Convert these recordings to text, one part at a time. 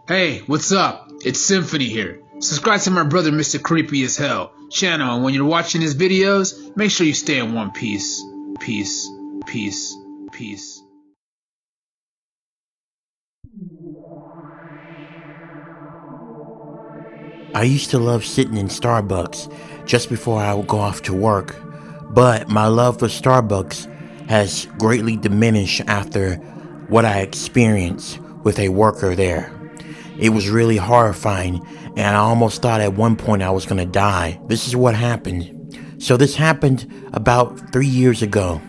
Hey, what's up? It's Symphony here. Subscribe to my brother Mr. Creepy as Hell channel, and when you're watching his videos, make sure you stay in one piece. Peace, peace, peace. I used to love sitting in Starbucks just before I would go off to work, but my love for Starbucks has greatly diminished after what I experienced with a worker there. It was really horrifying, and I almost thought at one point I was gonna die. This is what happened. So this happened about 3 years ago.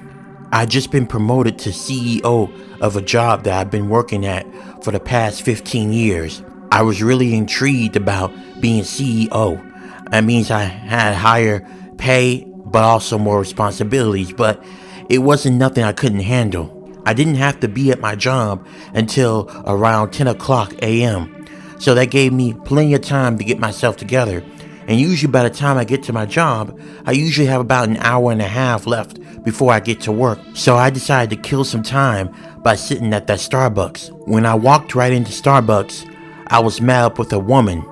I'd just been promoted to CEO of a job that I've been working at for the past 15 years. I was really intrigued about being CEO. That means I had higher pay, but also more responsibilities, but it wasn't nothing I couldn't handle. I didn't have to be at my job until around 10 o'clock a.m. So that gave me plenty of time to get myself together. And usually by the time I get to my job, I usually have about an hour and a half left before I get to work. So I decided to kill some time by sitting at that Starbucks. When I walked right into Starbucks, I was met up with a woman.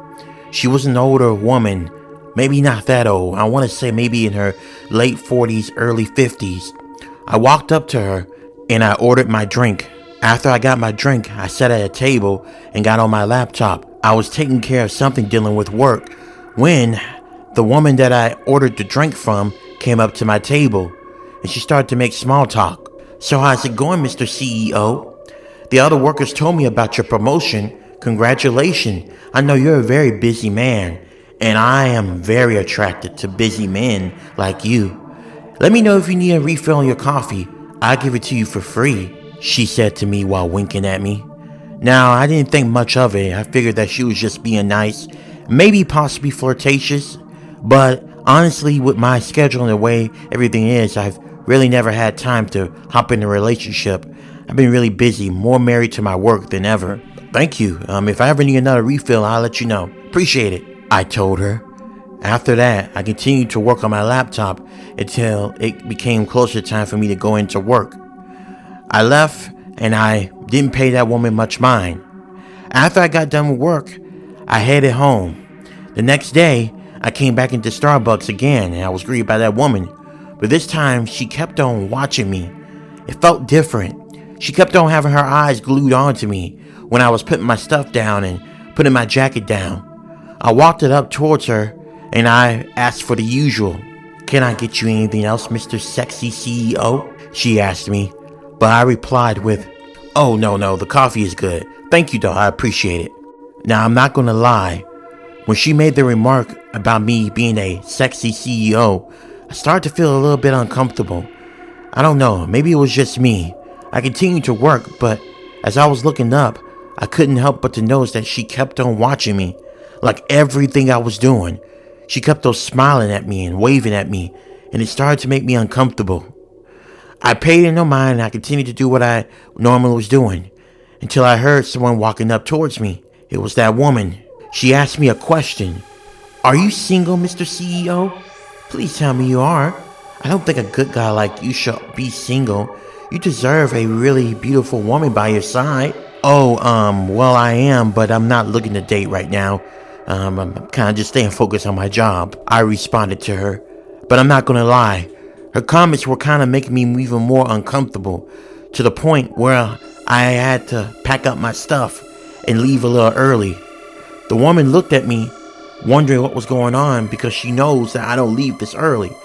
She was an older woman, maybe not that old. I want to say maybe in her late 40s, early 50s. I walked up to her and I ordered my drink. After I got my drink, I sat at a table and got on my laptop. I was taking care of something dealing with work when the woman that I ordered the drink from came up to my table and she started to make small talk. So how's it going, Mr. CEO? The other workers told me about your promotion. Congratulations. I know you're a very busy man, and I am very attracted to busy men like you. Let me know if you need a refill on your coffee. I'll give it to you for free, she said to me while winking at me. Now, I didn't think much of it. I figured that she was just being nice, maybe possibly flirtatious, but honestly, with my schedule and the way everything is, I've really never had time to hop in a relationship. I've been really busy, more married to my work than ever. Thank you. If I ever need another refill, I'll let you know. Appreciate it, I told her. After that, I continued to work on my laptop until it became closer time for me to go into work. I left and I didn't pay that woman much mind. After I got done with work, I headed home. The next day, I came back into Starbucks again and I was greeted by that woman. But this time, she kept on watching me. It felt different. She kept on having her eyes glued onto me when I was putting my stuff down and putting my jacket down. I walked it up towards her and I asked for the usual. Can I get you anything else, Mr. Sexy CEO? She asked me, but I replied with, oh, no, the coffee is good. Thank you, though, I appreciate it. Now, I'm not gonna lie. When she made the remark about me being a sexy CEO, I started to feel a little bit uncomfortable. I don't know, maybe it was just me. I continued to work, but as I was looking up, I couldn't help but to notice that she kept on watching me, like everything I was doing. She kept on smiling at me and waving at me, and it started to make me uncomfortable. I paid her no mind and I continued to do what I normally was doing, until I heard someone walking up towards me. It was that woman. She asked me a question. Are you single, Mr. CEO? Please tell me you are. I don't think a good guy like you should be single. You deserve a really beautiful woman by your side. Oh, well, I am, but I'm not looking to date right now. I'm kind of just staying focused on my job, I responded to her. But I'm not gonna lie, her comments were kind of making me even more uncomfortable, to the point where I had to pack up my stuff and leave a little early. The woman looked at me, wondering what was going on because she knows that I don't leave this early.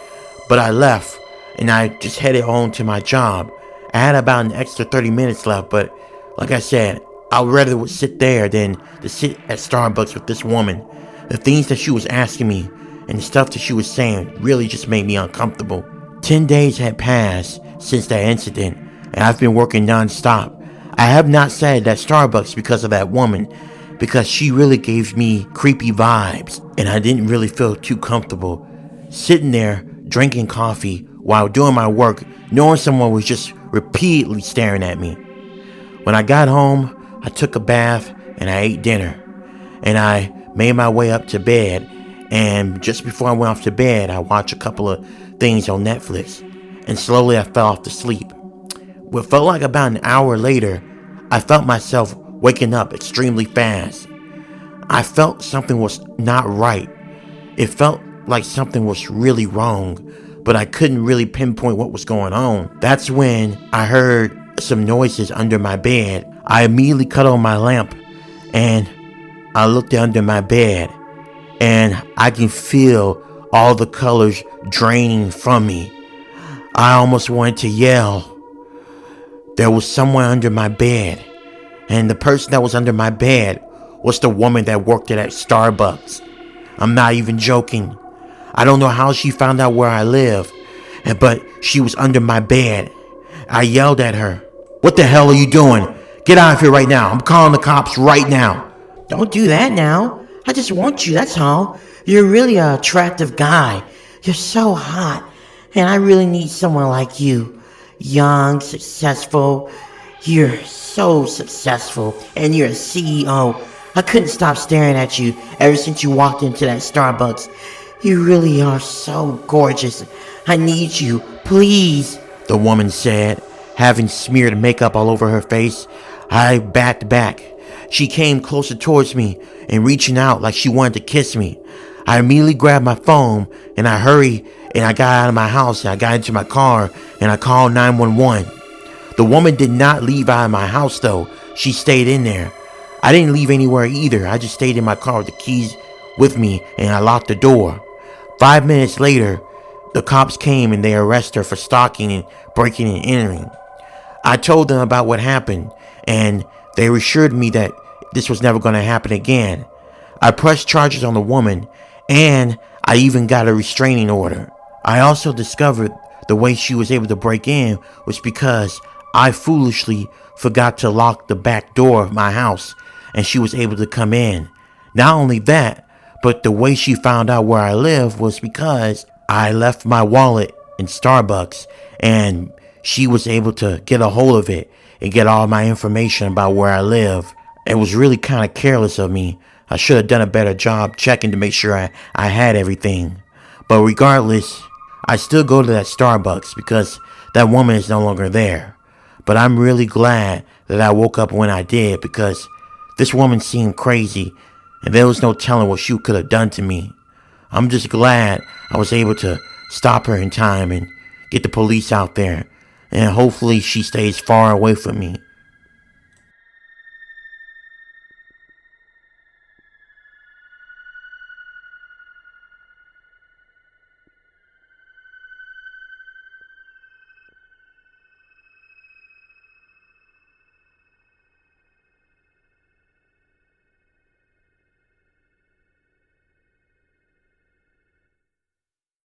But I left, and I just headed on to my job. I had about an extra 30 minutes left, but like I said, I'd rather sit there than to sit at Starbucks with this woman. The things that she was asking me and the stuff that she was saying really just made me uncomfortable. 10 days had passed since that incident, and I've been working non-stop. I have not sat at that Starbucks because of that woman, because she really gave me creepy vibes, and I didn't really feel too comfortable sitting there drinking coffee while doing my work, knowing someone was just repeatedly staring at me. When I got home, I took a bath and I ate dinner, and I made my way up to bed, and just before I went off to bed, I watched a couple of things on Netflix, and slowly I fell off to sleep. What felt like about an hour later, I felt myself waking up extremely fast. I felt something was not right. It felt like something was really wrong, but I couldn't really pinpoint what was going on. That's when I heard some noises under my bed. I immediately cut on my lamp and I looked under my bed, and I can feel all the colors draining from me. I almost wanted to yell. There was someone under my bed, and the person that was under my bed was the woman that worked at Starbucks. I'm not even joking. I don't know how she found out where I live, but she was under my bed. I yelled at her. "What the hell are you doing? Get out of here right now. I'm calling the cops right now." Don't do that now. I just want you, that's all. You're really an attractive guy. You're so hot. And I really need someone like you. Young, successful. You're so successful. And you're a CEO. I couldn't stop staring at you ever since you walked into that Starbucks. You really are so gorgeous. I need you. Please. The woman said, having smeared makeup all over her face. I backed back. She came closer towards me and reaching out like she wanted to kiss me. I immediately grabbed my phone and I hurried and I got out of my house and I got into my car and I called 911. The woman did not leave out of my house though. She stayed in there. I didn't leave anywhere either. I just stayed in my car with the keys with me and I locked the door. 5 minutes later, the cops came and they arrested her for stalking and breaking and entering. I told them about what happened and they assured me that this was never going to happen again. I pressed charges on the woman, and I even got a restraining order. I also discovered the way she was able to break in was because I foolishly forgot to lock the back door of my house, and she was able to come in. Not only that, but the way she found out where I live was because I left my wallet in Starbucks, and she was able to get a hold of it and get all my information about where I live. It was really kind of careless of me. I should have done a better job checking to make sure I had everything. But regardless, I still go to that Starbucks because that woman is no longer there. But I'm really glad that I woke up when I did because this woman seemed crazy and there was no telling what she could have done to me. I'm just glad I was able to stop her in time and get the police out there. And hopefully she stays far away from me.